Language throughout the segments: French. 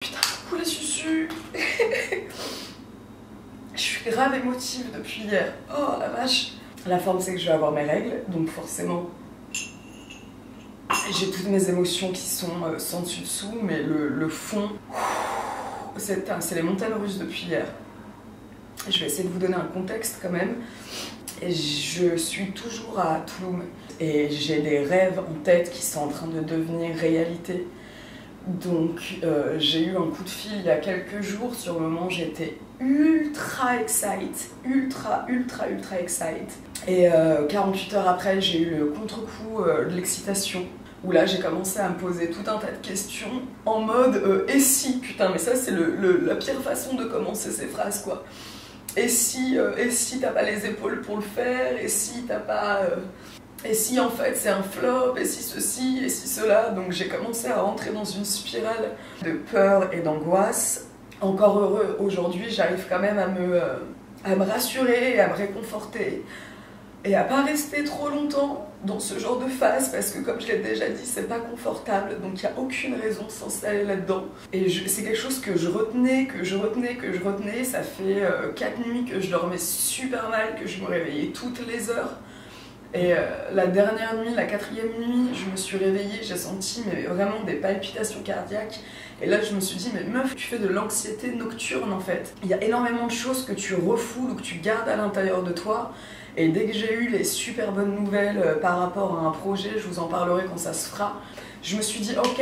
Putain, coucou les susus. Je suis grave émotive depuis hier. Oh la vache. La forme c'est que je vais avoir mes règles, donc forcément j'ai toutes mes émotions qui sont sans dessus dessous, mais le fond, c'est les montagnes russes depuis hier. Je vais essayer de vous donner un contexte quand même. Je suis toujours à Tulum et j'ai des rêves en tête qui sont en train de devenir réalité. Donc j'ai eu un coup de fil il y a quelques jours. Sur le moment j'étais ultra excited, ultra excited. Et 48 heures après j'ai eu le contre-coup de l'excitation, où là j'ai commencé à me poser tout un tas de questions en mode et si, putain mais ça c'est la pire façon de commencer ces phrases quoi. Et si t'as pas les épaules pour le faire, et si t'as pas... et si en fait c'est un flop, et si ceci, et si cela. Donc j'ai commencé à rentrer dans une spirale de peur et d'angoisse. Encore heureux, aujourd'hui j'arrive quand même à me rassurer et à me réconforter. Et à pas rester trop longtemps dans ce genre de phase, parce que comme je l'ai déjà dit, c'est pas confortable, donc il n'y a aucune raison de s'installer là-dedans. Et c'est quelque chose que je retenais, ça fait 4 nuits que je dormais super mal, que je me réveillais toutes les heures. Et la dernière nuit, la 4e nuit, je me suis réveillée, j'ai senti mais vraiment des palpitations cardiaques. Et là je me suis dit, mais meuf, tu fais de l'anxiété nocturne en fait. Il y a énormément de choses que tu refoules ou que tu gardes à l'intérieur de toi. Et dès que j'ai eu les super bonnes nouvelles par rapport à un projet, je vous en parlerai quand ça se fera, je me suis dit ok,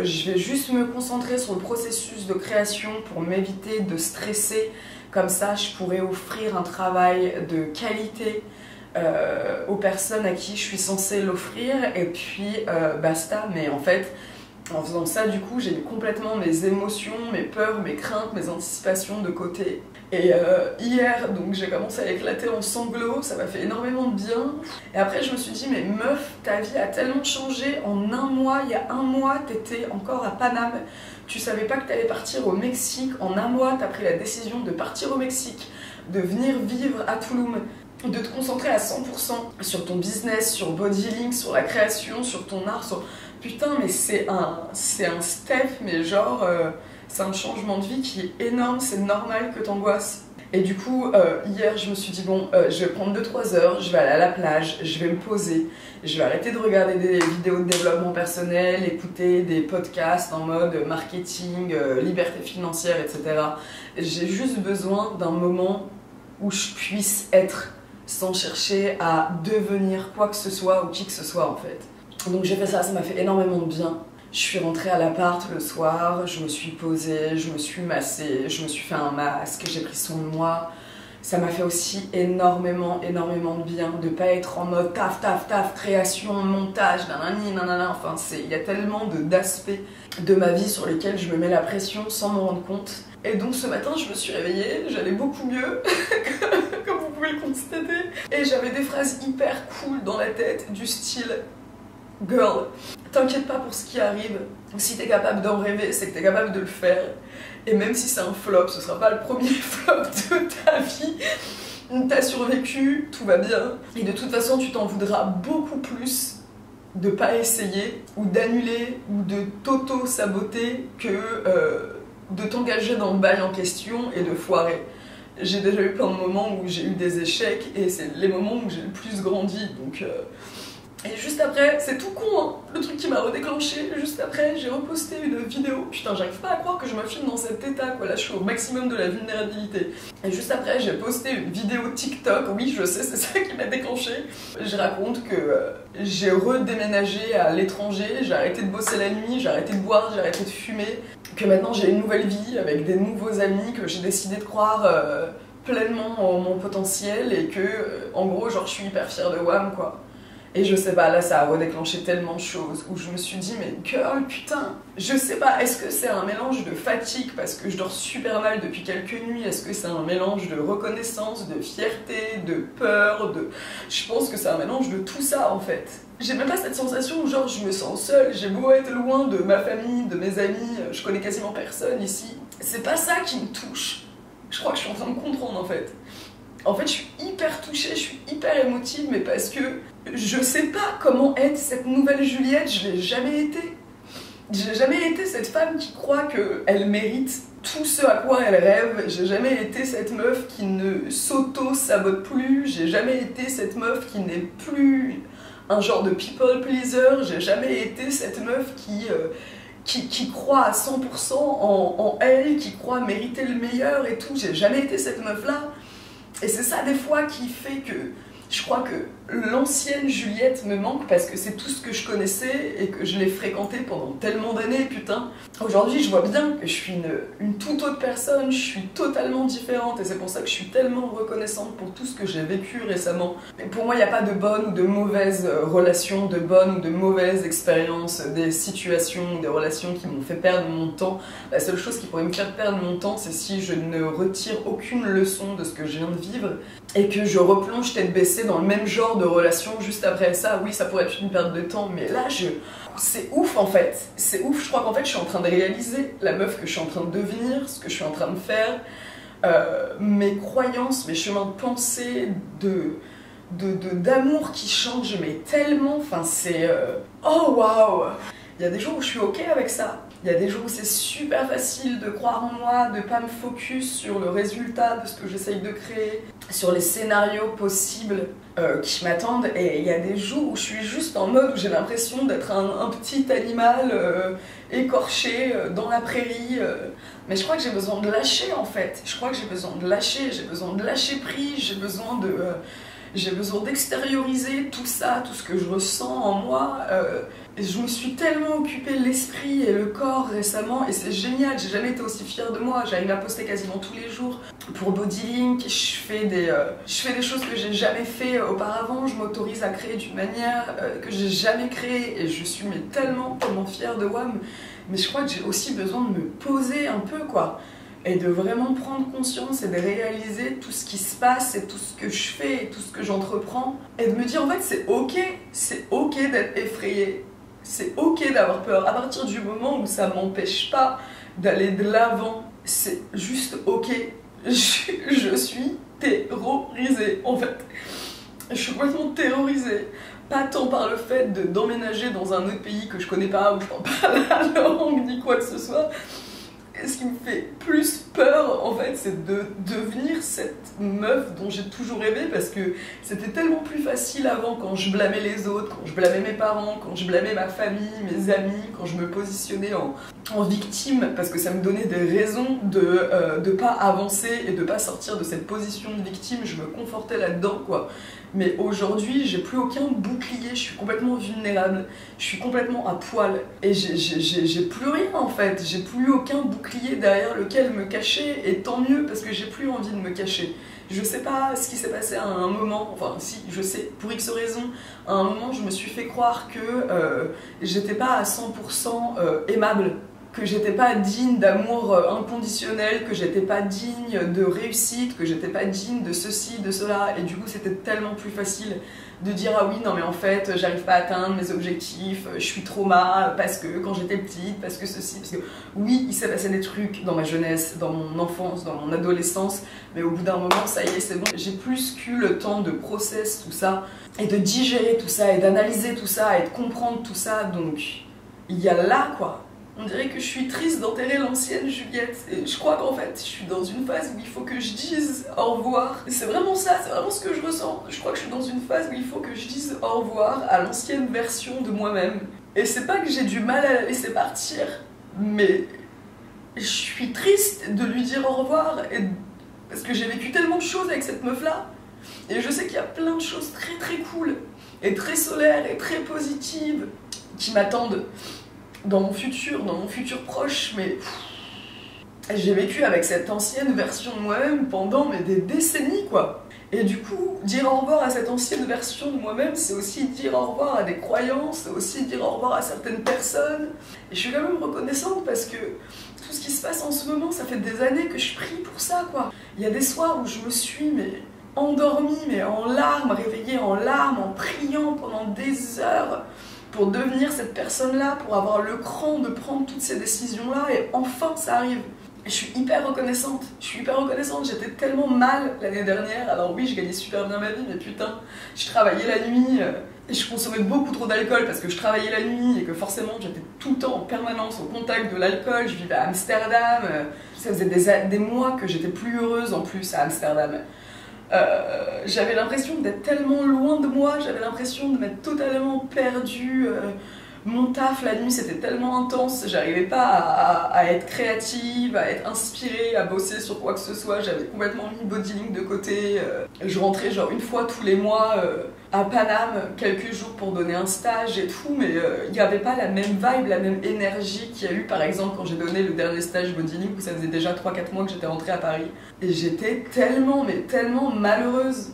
je vais juste me concentrer sur le processus de création pour m'éviter de stresser. Comme ça, je pourrais offrir un travail de qualité aux personnes à qui je suis censée l'offrir, et puis basta. Mais en fait, en faisant ça, du coup, j'ai mis complètement mes émotions, mes peurs, mes craintes, mes anticipations de côté. Et hier, donc j'ai commencé à éclater en sanglots, ça m'a fait énormément de bien. Et après, je me suis dit, mais meuf, ta vie a tellement changé en un mois. Il y a un mois, t'étais encore à Paname. Tu savais pas que t'allais partir au Mexique. En un mois, t'as pris la décision de partir au Mexique, de venir vivre à Tulum, de te concentrer à 100% sur ton business, sur body healing, sur la création, sur ton art, sur... Putain, mais c'est un step, mais genre, c'est un changement de vie qui est énorme, c'est normal que t'angoisses. Et du coup, hier, je me suis dit, bon, je vais prendre 2-3 heures, je vais aller à la plage, je vais me poser, je vais arrêter de regarder des vidéos de développement personnel, écouter des podcasts en mode marketing, liberté financière, etc. J'ai juste besoin d'un moment où je puisse être sans chercher à devenir quoi que ce soit ou qui que ce soit en fait. Donc j'ai fait ça, ça m'a fait énormément de bien. Je suis rentrée à l'appart le soir, je me suis posée, je me suis massée, je me suis fait un masque, j'ai pris soin de moi. Ça m'a fait aussi énormément de bien de pas être en mode taf, création, montage, nanani, nanana. Enfin, il y a tellement d'aspects de ma vie sur lesquels je me mets la pression sans m'en rendre compte. Et donc ce matin, je me suis réveillée, j'allais beaucoup mieux, comme vous pouvez le constater. Et j'avais des phrases hyper cool dans la tête, du style « Girl, t'inquiète pas pour ce qui arrive, si t'es capable d'en rêver, c'est que t'es capable de le faire. Et même si c'est un flop, ce sera pas le premier flop de ta vie. T'as survécu, tout va bien. Et de toute façon, tu t'en voudras beaucoup plus de pas essayer, ou d'annuler, ou de t'auto-saboter que de t'engager dans le bail en question et de foirer. » J'ai déjà eu plein de moments où j'ai eu des échecs, et c'est les moments où j'ai le plus grandi, donc... Et juste après, c'est tout con hein, le truc qui m'a redéclenché, juste après j'ai reposté une vidéo, putain j'arrive pas à croire que je me filme dans cet état quoi, là je suis au maximum de la vulnérabilité. Et juste après j'ai posté une vidéo TikTok, oui je sais c'est ça qui m'a déclenché. Je raconte que j'ai redéménagé à l'étranger, j'ai arrêté de bosser la nuit, j'ai arrêté de boire, j'ai arrêté de fumer, que maintenant j'ai une nouvelle vie avec des nouveaux amis, que j'ai décidé de croire pleinement en mon potentiel, et que en gros genre je suis hyper fière de WAM quoi. Et je sais pas, là ça a redéclenché tellement de choses où je me suis dit mais girl putain, je sais pas, est-ce que c'est un mélange de fatigue parce que je dors super mal depuis quelques nuits, est-ce que c'est un mélange de reconnaissance, de fierté, de peur, je pense que c'est un mélange de tout ça en fait. J'ai même pas cette sensation où genre je me sens seule, j'ai beau être loin de ma famille, de mes amis, je connais quasiment personne ici. C'est pas ça qui me touche, je crois que je suis en train de comprendre en fait. En fait, je suis hyper touchée, je suis hyper émotive, mais parce que je sais pas comment être cette nouvelle Juliette, je l'ai jamais été. J'ai jamais été cette femme qui croit qu'elle mérite tout ce à quoi elle rêve. J'ai jamais été cette meuf qui ne s'auto-sabote plus. J'ai jamais été cette meuf qui n'est plus un genre de people pleaser. J'ai jamais été cette meuf qui croit à 100% en elle, qui croit mériter le meilleur et tout. J'ai jamais été cette meuf-là. Et c'est ça des fois qui fait que je crois que l'ancienne Juliette me manque parce que c'est tout ce que je connaissais et que je l'ai fréquenté pendant tellement d'années, putain. Aujourd'hui, je vois bien que je suis une toute autre personne, je suis totalement différente et c'est pour ça que je suis tellement reconnaissante pour tout ce que j'ai vécu récemment. Et pour moi, il n'y a pas de bonnes ou de mauvaises relations, de bonnes ou de mauvaises expériences, des situations, des relations qui m'ont fait perdre mon temps. La seule chose qui pourrait me faire perdre mon temps, c'est si je ne retire aucune leçon de ce que je viens de vivre et que je replonge tête baissée dans le même genre de relation juste après ça. Oui, ça pourrait être une perte de temps, mais là, c'est ouf en fait. C'est ouf, je crois qu'en fait, je suis en train de réaliser la meuf que je suis en train de devenir, ce que je suis en train de faire, mes croyances, mes chemins de pensée, d'amour qui changent, mais tellement, enfin c'est... Oh waouh! Il y a des jours où je suis ok avec ça. Il y a des jours où c'est super facile de croire en moi, de pas me focus sur le résultat de ce que j'essaye de créer, sur les scénarios possibles qui m'attendent. Et il y a des jours où je suis juste en mode où j'ai l'impression d'être un petit animal écorché dans la prairie. Mais je crois que j'ai besoin de lâcher en fait. Je crois que j'ai besoin de lâcher prise, j'ai besoin d'extérioriser tout ça, tout ce que je ressens en moi. Je me suis tellement occupée l'esprit et le corps récemment et c'est génial, j'ai jamais été aussi fière de moi. J'arrive à poster quasiment tous les jours pour Bodylink, je fais des choses que j'ai jamais fait auparavant, je m'autorise à créer d'une manière que j'ai jamais créée et je suis tellement fière de WAM. Mais je crois que j'ai aussi besoin de me poser un peu quoi. Et de vraiment prendre conscience et de réaliser tout ce qui se passe et tout ce que je fais et tout ce que j'entreprends. Et de me dire en fait c'est ok d'être effrayée, c'est ok d'avoir peur. À partir du moment où ça m'empêche pas d'aller de l'avant, c'est juste ok. Je suis terrorisée en fait. Je suis complètement terrorisée. Pas tant par le fait d'emménager dans un autre pays que je connais pas, où je parle pas la langue ni quoi que ce soit. Ce qui me fait plus peur, en fait, c'est de devenir cette meuf dont j'ai toujours rêvé parce que c'était tellement plus facile avant quand je blâmais les autres, quand je blâmais mes parents, quand je blâmais ma famille, mes amis, quand je me positionnais en victime parce que ça me donnait des raisons de pas avancer et de pas sortir de cette position de victime. Je me confortais là-dedans, quoi. Mais aujourd'hui, j'ai plus aucun bouclier, je suis complètement vulnérable, je suis complètement à poil et j'ai plus rien en fait, j'ai plus aucun bouclier derrière lequel me cacher et tant mieux parce que j'ai plus envie de me cacher. Je sais pas ce qui s'est passé à un moment, enfin si, je sais, pour X raisons, à un moment je me suis fait croire que j'étais pas à 100% aimable, que j'étais pas digne d'amour inconditionnel, que j'étais pas digne de réussite, que j'étais pas digne de ceci, de cela, et du coup c'était tellement plus facile de dire ah oui non mais en fait j'arrive pas à atteindre mes objectifs, je suis trauma parce que quand j'étais petite, parce que ceci, parce que oui il s'est passé des trucs dans ma jeunesse, dans mon enfance, dans mon adolescence, mais au bout d'un moment ça y est c'est bon, j'ai plus que le temps de process tout ça, et de digérer tout ça, et d'analyser tout ça, et de comprendre tout ça, donc il y a là quoi. On dirait que je suis triste d'enterrer l'ancienne Juliette. Et je crois qu'en fait, je suis dans une phase où il faut que je dise au revoir. Et c'est vraiment ça, c'est vraiment ce que je ressens. Je crois que je suis dans une phase où il faut que je dise au revoir à l'ancienne version de moi-même. Et c'est pas que j'ai du mal à la laisser partir, mais je suis triste de lui dire au revoir. Parce que j'ai vécu tellement de choses avec cette meuf-là. Et je sais qu'il y a plein de choses très très cool, et très solaires, et très positives qui m'attendent dans mon futur proche, mais j'ai vécu avec cette ancienne version de moi-même pendant des décennies quoi. Et du coup, dire au revoir à cette ancienne version de moi-même, c'est aussi dire au revoir à des croyances, c'est aussi dire au revoir à certaines personnes. Et je suis quand même reconnaissante parce que tout ce qui se passe en ce moment, ça fait des années que je prie pour ça quoi. Il y a des soirs où je me suis endormie, en larmes, réveillée en larmes, en priant pendant des heures, pour devenir cette personne-là, pour avoir le cran de prendre toutes ces décisions-là, et enfin ça arrive. Je suis hyper reconnaissante, j'étais tellement mal l'année dernière. Alors oui, je gagnais super bien ma vie, mais putain, je travaillais la nuit et je consommais beaucoup trop d'alcool parce que je travaillais la nuit et que forcément j'étais tout le temps en permanence au contact de l'alcool. Je vivais à Amsterdam, ça faisait des mois que j'étais plus heureuse en plus à Amsterdam. J'avais l'impression d'être tellement loin de moi, j'avais l'impression de m'être totalement perdue. Mon taf la nuit c'était tellement intense, j'arrivais pas à être créative, à être inspirée, à bosser sur quoi que ce soit, j'avais complètement mis Bodylink de côté. Je rentrais genre une fois tous les mois à Paname, quelques jours pour donner un stage et tout, mais il n'y avait pas la même vibe, la même énergie qu'il y a eu par exemple quand j'ai donné le dernier stage Bodylink où ça faisait déjà 3-4 mois que j'étais rentrée à Paris. Et j'étais tellement, mais tellement malheureuse.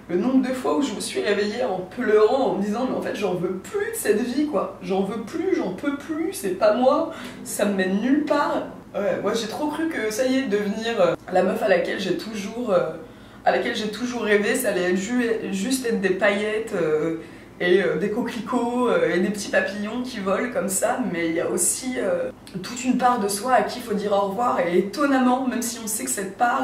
Le nombre de fois où je me suis réveillée en pleurant, en me disant mais en fait j'en veux plus de cette vie quoi, j'en veux plus, j'en peux plus, c'est pas moi, ça me mène nulle part. Moi j'ai trop cru que ça y est, devenir la meuf à laquelle j'ai toujours rêvé, ça allait être juste être des paillettes et des coquelicots et des petits papillons qui volent comme ça, mais il y a aussi toute une part de soi à qui il faut dire au revoir, et étonnamment, même si on sait que cette part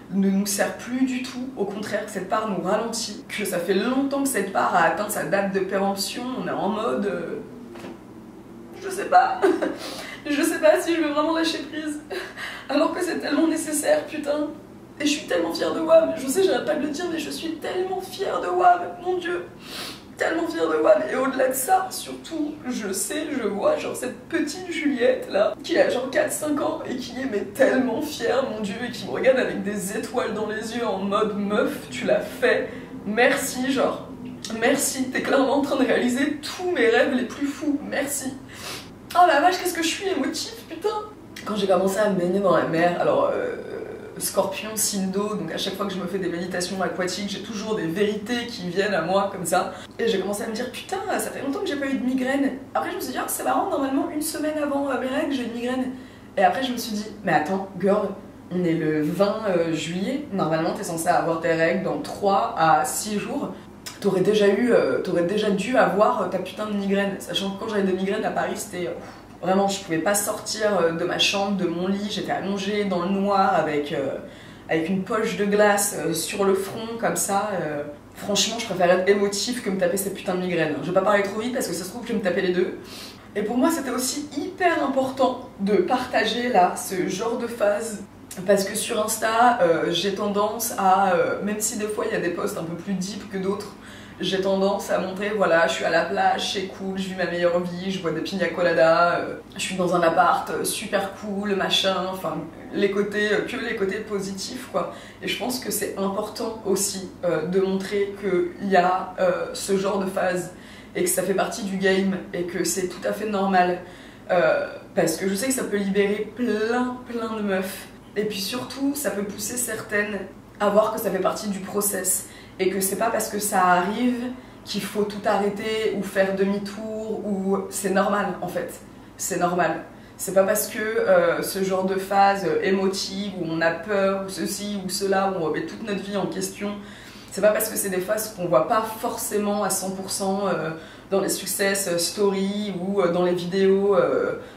ne nous sert plus du tout, au contraire que cette part nous ralentit, que ça fait longtemps que cette part a atteint sa date de péremption, on est en mode... je sais pas si je veux vraiment lâcher prise, alors que c'est tellement nécessaire, putain. Et je suis tellement fière de WAM, je sais j'arrête pas de le dire, mais je suis tellement fière de WAM, mon dieu, tellement fière de WAM. Et au-delà de ça, surtout, je vois genre cette petite Juliette là, qui a genre 4-5 ans et qui est mais tellement fière, mon dieu, et qui me regarde avec des étoiles dans les yeux en mode meuf, tu l'as fait, merci, genre, merci, t'es clairement en train de réaliser tous mes rêves les plus fous, merci. Oh la vache, qu'est-ce que je suis émotive, putain. Quand j'ai commencé à me baigner dans la mer, alors Scorpion, signe d'eau, donc à chaque fois que je me fais des méditations aquatiques, j'ai toujours des vérités qui viennent à moi comme ça. Et j'ai commencé à me dire putain, ça fait longtemps que j'ai pas eu de migraine. Après je me suis dit, oh, c'est marrant, normalement une semaine avant mes règles, j'ai une migraine. Et après je me suis dit, mais attends, girl, on est le 20 juillet, normalement t'es censée avoir tes règles dans 3 à 6 jours. T'aurais déjà dû avoir ta putain de migraine. Sachant que quand j'avais des migraines à Paris, c'était... Vraiment, je pouvais pas sortir de ma chambre, de mon lit, j'étais allongée dans le noir avec une poche de glace sur le front, comme ça. Franchement, je préfère être émotive que me taper cette putain de migraine. Je vais pas parler trop vite parce que ça se trouve que je vais me taper les deux. Et pour moi, c'était aussi hyper important de partager là, ce genre de phase. Parce que sur Insta, j'ai tendance à, même si des fois il y a des posts un peu plus deep que d'autres, j'ai tendance à montrer, voilà, je suis à la plage, c'est cool, je vis ma meilleure vie, je bois des pina colada, je suis dans un appart super cool, machin, enfin, que les côtés positifs, quoi. Et je pense que c'est important aussi de montrer qu'il y a ce genre de phase et que ça fait partie du game et que c'est tout à fait normal. Parce que je sais que ça peut libérer plein de meufs. Et puis surtout, ça peut pousser certaines à voir que ça fait partie du process. Et que c'est pas parce que ça arrive qu'il faut tout arrêter ou faire demi-tour, ou c'est normal en fait, c'est normal. C'est pas parce que ce genre de phase émotive où on a peur ou ceci ou cela, où on remet toute notre vie en question, c'est pas parce que c'est des phases qu'on voit pas forcément à 100% dans les success stories ou dans les vidéos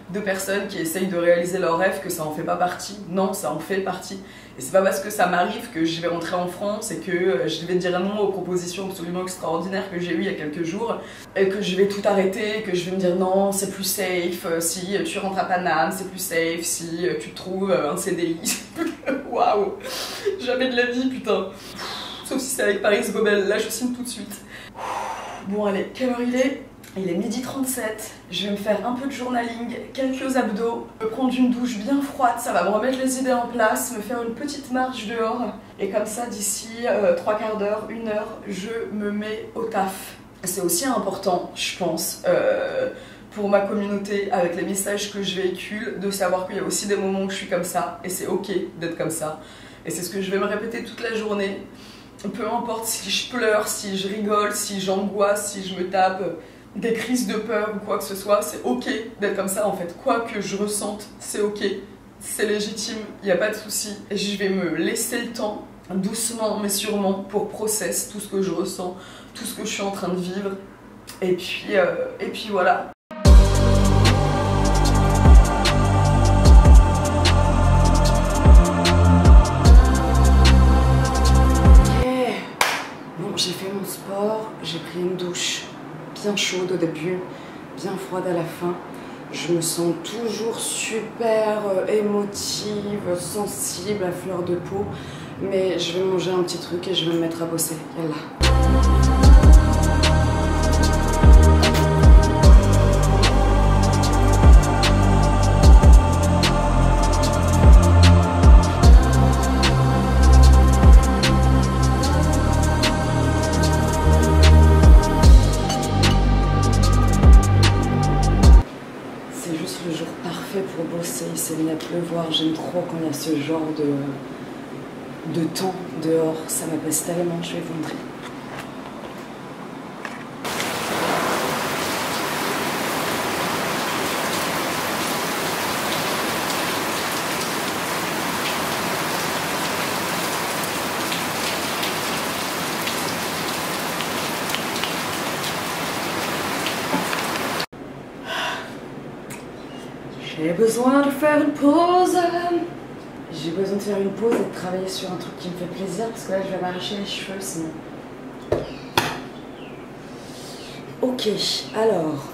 de personnes qui essayent de réaliser leurs rêves que ça en fait pas partie. Non, ça en fait partie. Et c'est pas parce que ça m'arrive que je vais rentrer en France et que je vais dire non aux propositions absolument extraordinaires que j'ai eues il y a quelques jours et que je vais tout arrêter, que je vais me dire non, c'est plus safe si tu rentres à Paname, c'est plus safe si tu trouves un CDI. Waouh, jamais de la vie, putain. Sauf si c'est avec Paris Gobel, là je signe tout de suite. Bon allez, quelle heure il est ? Il est 12h37, je vais me faire un peu de journaling, quelques abdos, me prendre une douche bien froide, ça va me remettre les idées en place, me faire une petite marche dehors, et comme ça d'ici 3/4 d'heure, 1 heure, je me mets au taf. C'est aussi important, je pense, pour ma communauté, avec les messages que je véhicule, de savoir qu'il y a aussi des moments où je suis comme ça, et c'est ok d'être comme ça. Et c'est ce que je vais me répéter toute la journée, peu importe si je pleure, si je rigole, si j'angoisse, si je me tape des crises de peur ou quoi que ce soit, c'est ok d'être comme ça en fait. Quoi que je ressente, c'est ok, c'est légitime, il n'y a pas de souci. Et je vais me laisser le temps, doucement mais sûrement, pour process tout ce que je ressens, tout ce que je suis en train de vivre. Et puis voilà. bien chaude au début, bien froide à la fin. Je me sens toujours super émotive, sensible, à fleur de peau. Mais je vais manger un petit truc et je vais me mettre à bosser. Yallah. C'est juste le jour parfait pour bosser. Il s'est mis à pleuvoir. J'aime trop quand il y a ce genre de temps dehors. Ça m'apaise tellement. Je vais vous montrer. J'ai besoin de faire une pause. J'ai besoin de faire une pause et de travailler sur un truc qui me fait plaisir parce que là je vais m'arracher les cheveux sinon. Ok, alors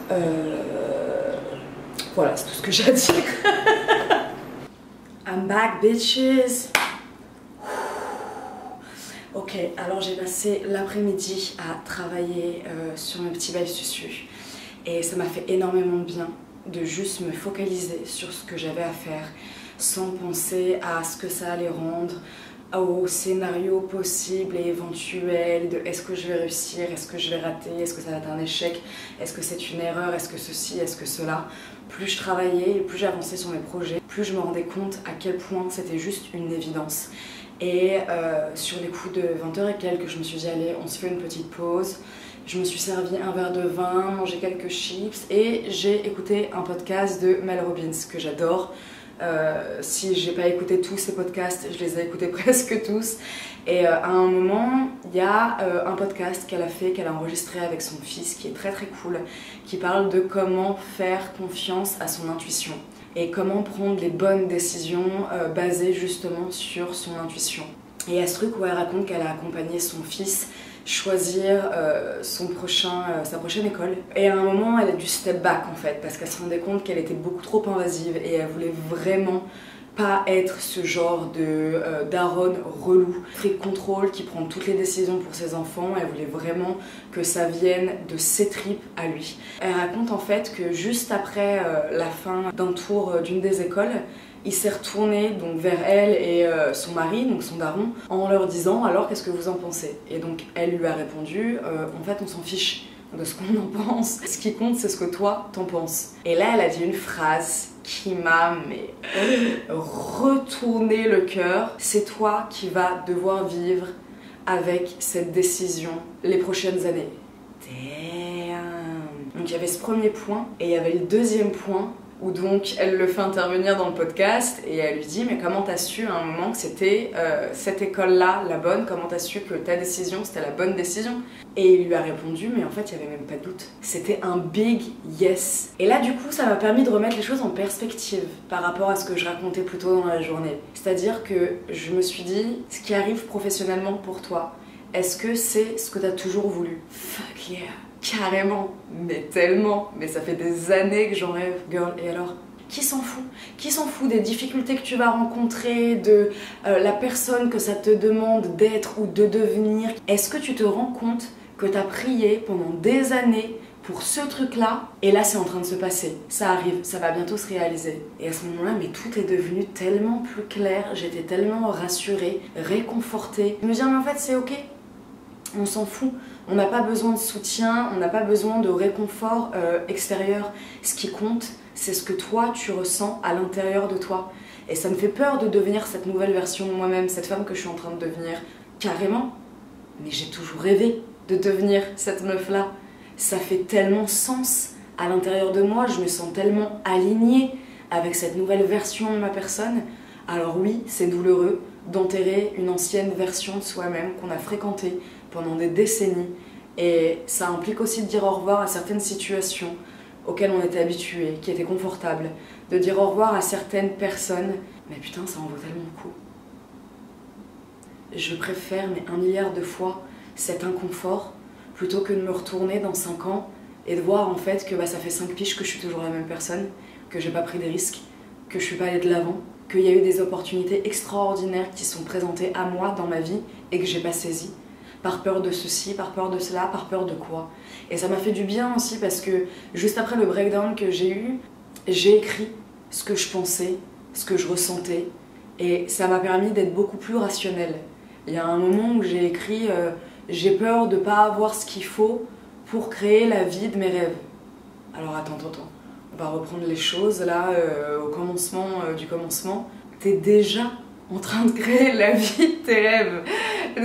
voilà, c'est tout ce que j'ai à dire. I'm back bitches. Ok, alors j'ai passé l'après-midi à travailler sur mes petits bails susus et ça m'a fait énormément de bien de juste me focaliser sur ce que j'avais à faire sans penser à ce que ça allait rendre, aux scénarios possibles et éventuels de est-ce que je vais réussir, est-ce que je vais rater, est-ce que ça va être un échec, est-ce que c'est une erreur, est-ce que ceci, est-ce que cela. Plus je travaillais et plus j'avançais sur mes projets, plus je me rendais compte à quel point c'était juste une évidence. Et sur les coups de 20h et quelques, je me suis dit allez, on se fait une petite pause. Je me suis servi un verre de vin, mangé quelques chips et j'ai écouté un podcast de Mel Robbins que j'adore. Si j'ai pas écouté tous ces podcasts, je les ai écoutés presque tous. Et à un moment, il y a un podcast qu'elle a enregistré avec son fils qui est très très cool, qui parle de comment faire confiance à son intuition et comment prendre les bonnes décisions basées justement sur son intuition. Et il y a ce truc où elle raconte qu'elle a accompagné son fils choisir sa prochaine école. Et à un moment, elle a dû step back en fait, parce qu'elle se rendait compte qu'elle était beaucoup trop invasive et elle voulait vraiment pas être ce genre de daronne relou, strict contrôle qui prend toutes les décisions pour ses enfants. Elle voulait vraiment que ça vienne de ses tripes à lui. Elle raconte en fait que juste après la fin d'un tour d'une des écoles, il s'est retourné donc vers elle et son mari, donc son daron, en leur disant alors qu'est-ce que vous en pensez? Et donc elle lui a répondu en fait on s'en fiche de ce qu'on en pense, ce qui compte c'est ce que toi t'en penses. Et là elle a dit une phrase qui m'a retourné le cœur, c'est toi qui vas devoir vivre avec cette décision les prochaines années. Damn. Donc il y avait ce premier point et il y avait le deuxième point où donc elle le fait intervenir dans le podcast et elle lui dit mais comment t'as su à un moment que c'était cette école-là la bonne, comment t'as su que ta décision c'était la bonne décision? Et il lui a répondu mais en fait il n'y avait même pas de doute, c'était un big yes. Et là du coup ça m'a permis de remettre les choses en perspective par rapport à ce que je racontais plus tôt dans la journée. C'est-à-dire que je me suis dit ce qui arrive professionnellement pour toi, est-ce que c'est ce que t'as toujours voulu? Fuck yeah! Carrément, mais tellement, mais ça fait des années que j'en rêve, girl, et alors? Qui s'en fout? Qui s'en fout des difficultés que tu vas rencontrer, de la personne que ça te demande d'être ou de devenir? Est-ce que tu te rends compte que t'as prié pendant des années pour ce truc-là, et là c'est en train de se passer, ça arrive, ça va bientôt se réaliser. Et à ce moment-là, mais tout est devenu tellement plus clair, j'étais tellement rassurée, réconfortée. Je me dis, mais en fait c'est ok, on s'en fout. On n'a pas besoin de soutien, on n'a pas besoin de réconfort extérieur. Ce qui compte, c'est ce que toi, tu ressens à l'intérieur de toi. Et ça me fait peur de devenir cette nouvelle version de moi-même, cette femme que je suis en train de devenir, carrément. Mais j'ai toujours rêvé de devenir cette meuf-là. Ça fait tellement sens à l'intérieur de moi, je me sens tellement alignée avec cette nouvelle version de ma personne. Alors oui, c'est douloureux d'enterrer une ancienne version de soi-même qu'on a fréquentée pendant des décennies, et ça implique aussi de dire au revoir à certaines situations auxquelles on était habitué, qui étaient confortables, de dire au revoir à certaines personnes, mais putain ça en vaut tellement le coup. Je préfère mais 1 milliard de fois cet inconfort plutôt que de me retourner dans 5 ans et de voir en fait que ça fait 5 piges que je suis toujours la même personne, que j'ai pas pris des risques, que je suis pas allée de l'avant, qu'il y a eu des opportunités extraordinaires qui sont présentées à moi dans ma vie et que j'ai pas saisi, par peur de ceci, par peur de cela, par peur de quoi. Et ça m'a fait du bien aussi parce que juste après le breakdown que j'ai eu, j'ai écrit ce que je pensais, ce que je ressentais, et ça m'a permis d'être beaucoup plus rationnelle. Il y a un moment où j'ai écrit j'ai peur de pas avoir ce qu'il faut pour créer la vie de mes rêves. Alors attends, on va reprendre les choses là au commencement du commencement. T'es déjà en train de créer la vie de tes rêves.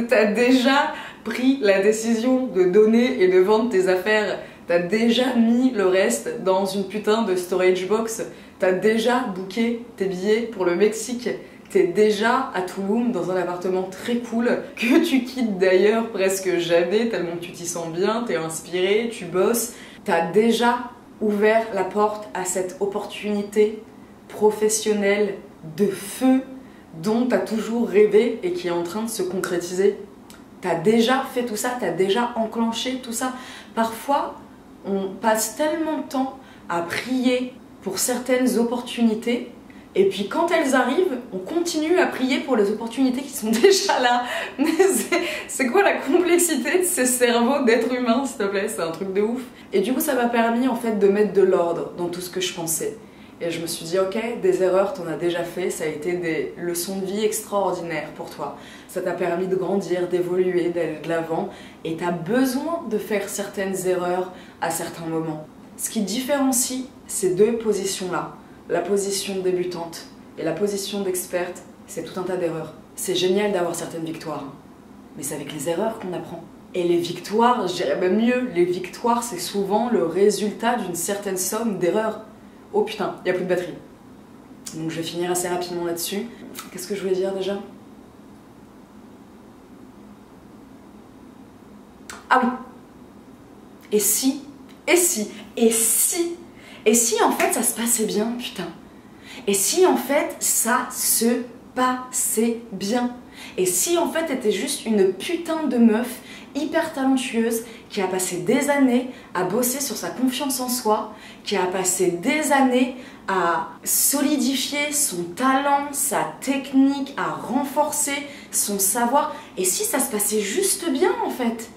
T'as déjà pris la décision de donner et de vendre tes affaires. T'as déjà mis le reste dans une putain de storage box. T'as déjà booké tes billets pour le Mexique. T'es déjà à Tulum dans un appartement très cool que tu quittes d'ailleurs presque jamais tellement tu t'y sens bien, t'es inspiré, tu bosses. T'as déjà ouvert la porte à cette opportunité professionnelle de feu dont t'as toujours rêvé et qui est en train de se concrétiser. T'as déjà fait tout ça, t'as déjà enclenché tout ça. Parfois, on passe tellement de temps à prier pour certaines opportunités, et puis quand elles arrivent, on continue à prier pour les opportunités qui sont déjà là. C'est quoi la complexité de ces cerveaux d'êtres humains, s'il te plaît? C'est un truc de ouf. Et du coup, ça m'a permis en fait de mettre de l'ordre dans tout ce que je pensais. Et je me suis dit, ok, des erreurs, t'en as déjà fait, ça a été des leçons de vie extraordinaires pour toi. Ça t'a permis de grandir, d'évoluer, d'aller de l'avant, et t'as besoin de faire certaines erreurs à certains moments. Ce qui différencie ces deux positions-là, la position débutante et la position d'experte, c'est tout un tas d'erreurs. C'est génial d'avoir certaines victoires, mais c'est avec les erreurs qu'on apprend. Et les victoires, je dirais même mieux, les victoires, c'est souvent le résultat d'une certaine somme d'erreurs. Oh putain, il n'y a plus de batterie. Donc je vais finir assez rapidement là-dessus. Qu'est-ce que je voulais dire déjà? Ah oui. Et si en fait ça se passait bien, putain. Et si en fait ça se passait bien. Et si en fait t'étais juste une putain de meuf hyper talentueuse qui a passé des années à bosser sur sa confiance en soi, qui a passé des années à solidifier son talent, sa technique, à renforcer son savoir. Et si ça se passait juste bien en fait?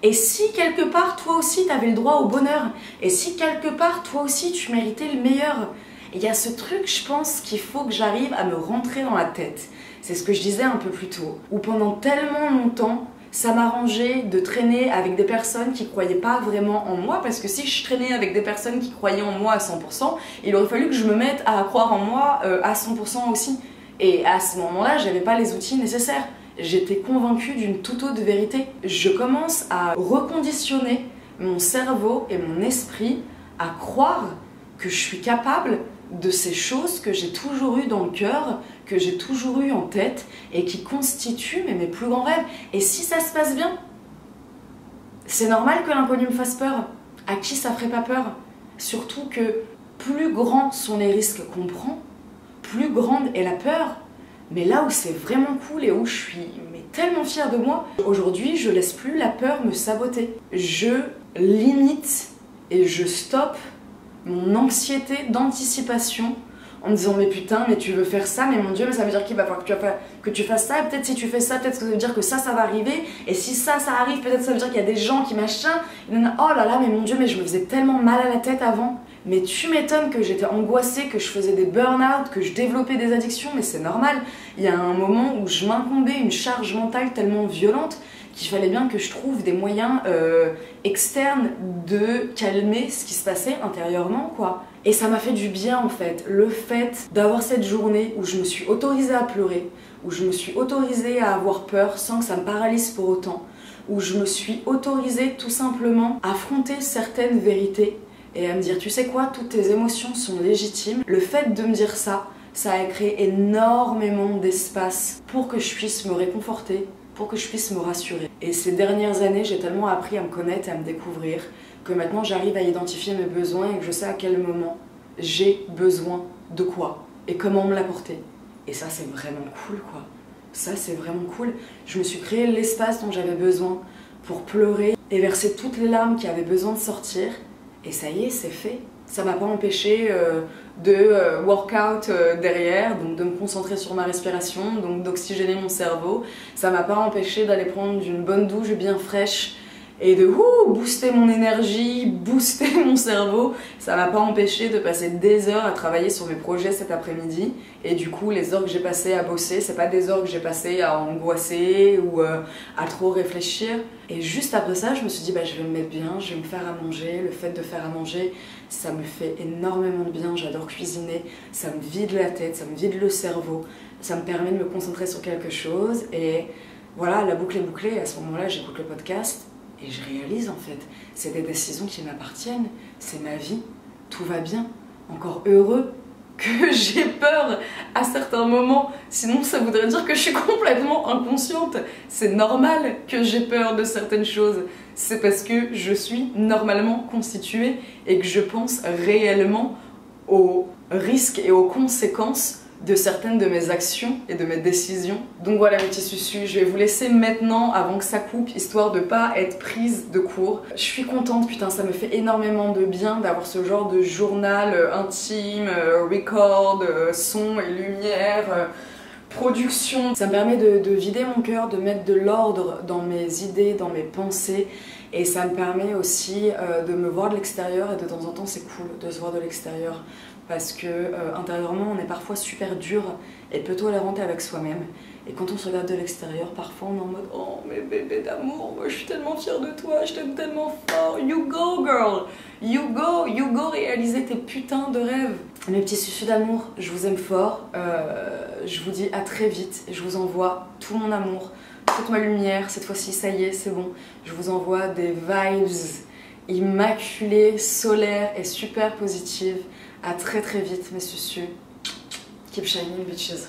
Et si quelque part toi aussi t'avais le droit au bonheur? Et si quelque part toi aussi tu méritais le meilleur? Et il y a ce truc, je pense, qu'il faut que j'arrive à me rentrer dans la tête. C'est ce que je disais un peu plus tôt. Où pendant tellement longtemps, ça m'arrangeait de traîner avec des personnes qui croyaient pas vraiment en moi, parce que si je traînais avec des personnes qui croyaient en moi à 100%, il aurait fallu que je me mette à croire en moi à 100% aussi. Et à ce moment-là, j'avais pas les outils nécessaires. J'étais convaincue d'une toute autre vérité. Je commence à reconditionner mon cerveau et mon esprit à croire que je suis capable de ces choses que j'ai toujours eues dans le cœur, que j'ai toujours eues en tête et qui constituent mes plus grands rêves. Et si ça se passe bien, c'est normal que l'inconnu me fasse peur. À qui ça ferait pas peur? Surtout que plus grands sont les risques qu'on prend, plus grande est la peur. Mais là où c'est vraiment cool et où je suis tellement fière de moi, aujourd'hui je laisse plus la peur me saboter. Je limite et je stoppe mon anxiété d'anticipation en me disant mais putain, mais tu veux faire ça, mais mon dieu, mais ça veut dire qu'il va falloir que tu fasses ça, et peut-être si tu fais ça, peut-être que ça veut dire que ça va arriver, et si ça arrive, peut-être ça veut dire qu'il y a des gens qui machin, oh là là, mais mon dieu, mais je me faisais tellement mal à la tête avant. Mais tu m'étonnes que j'étais angoissée, que je faisais des burn-out, que je développais des addictions, mais c'est normal. Il y a un moment où je m'incombais une charge mentale tellement violente qu'il fallait bien que je trouve des moyens externes de calmer ce qui se passait intérieurement, quoi. Et ça m'a fait du bien en fait, le fait d'avoir cette journée où je me suis autorisée à pleurer, où je me suis autorisée à avoir peur sans que ça me paralyse pour autant, où je me suis autorisée tout simplement à affronter certaines vérités et à me dire, tu sais quoi, toutes tes émotions sont légitimes. Le fait de me dire ça, ça a créé énormément d'espace pour que je puisse me réconforter, pour que je puisse me rassurer. Et ces dernières années, j'ai tellement appris à me connaître et à me découvrir que maintenant j'arrive à identifier mes besoins et que je sais à quel moment j'ai besoin de quoi et comment me l'apporter. Et ça, c'est vraiment cool, quoi. Ça, c'est vraiment cool. Je me suis créé l'espace dont j'avais besoin pour pleurer et verser toutes les larmes qui avaient besoin de sortir. Et ça y est, c'est fait. Ça m'a pas empêché de workout derrière, donc de me concentrer sur ma respiration, donc d'oxygéner mon cerveau. Ça m'a pas empêché d'aller prendre une bonne douche bien fraîche et de booster mon énergie, booster mon cerveau. Ça m'a pas empêché de passer des heures à travailler sur mes projets cet après-midi. Et du coup, les heures que j'ai passées à bosser, c'est pas des heures que j'ai passées à angoisser ou à trop réfléchir. Et juste après ça, je me suis dit, je vais me mettre bien, je vais me faire à manger. Le fait de faire à manger, ça me fait énormément de bien. J'adore cuisiner, ça me vide la tête, ça me vide le cerveau. Ça me permet de me concentrer sur quelque chose. Et voilà, la boucle est bouclée. À ce moment-là, j'écoute le podcast. Et je réalise en fait, c'est des décisions qui m'appartiennent, c'est ma vie, tout va bien. Encore heureux que j'ai peur à certains moments, sinon ça voudrait dire que je suis complètement inconsciente. C'est normal que j'ai peur de certaines choses, c'est parce que je suis normalement constituée et que je pense réellement aux risques et aux conséquences de certaines de mes actions et de mes décisions. Donc voilà mes petits susus, je vais vous laisser maintenant avant que ça coupe, histoire de pas être prise de court. Je suis contente, putain, ça me fait énormément de bien d'avoir ce genre de journal intime, record, son et lumière, production. Ça me permet de vider mon cœur, de mettre de l'ordre dans mes idées, dans mes pensées. Et ça me permet aussi de me voir de l'extérieur, et de temps en temps c'est cool de se voir de l'extérieur. Parce que intérieurement on est parfois super dur et peu tolérante avec soi-même. Et quand on se regarde de l'extérieur, parfois on est en mode « Oh mais bébé d'amour, moi je suis tellement fière de toi, je t'aime tellement fort, you go girl, you go réaliser tes putains de rêves ». Mes petits susus d'amour, je vous aime fort, je vous dis à très vite, je vous envoie tout mon amour, toute ma lumière, cette fois-ci ça y est, c'est bon, je vous envoie des vibes immaculées, solaires et super positives. À très très vite mes susus. Keep shining bitches.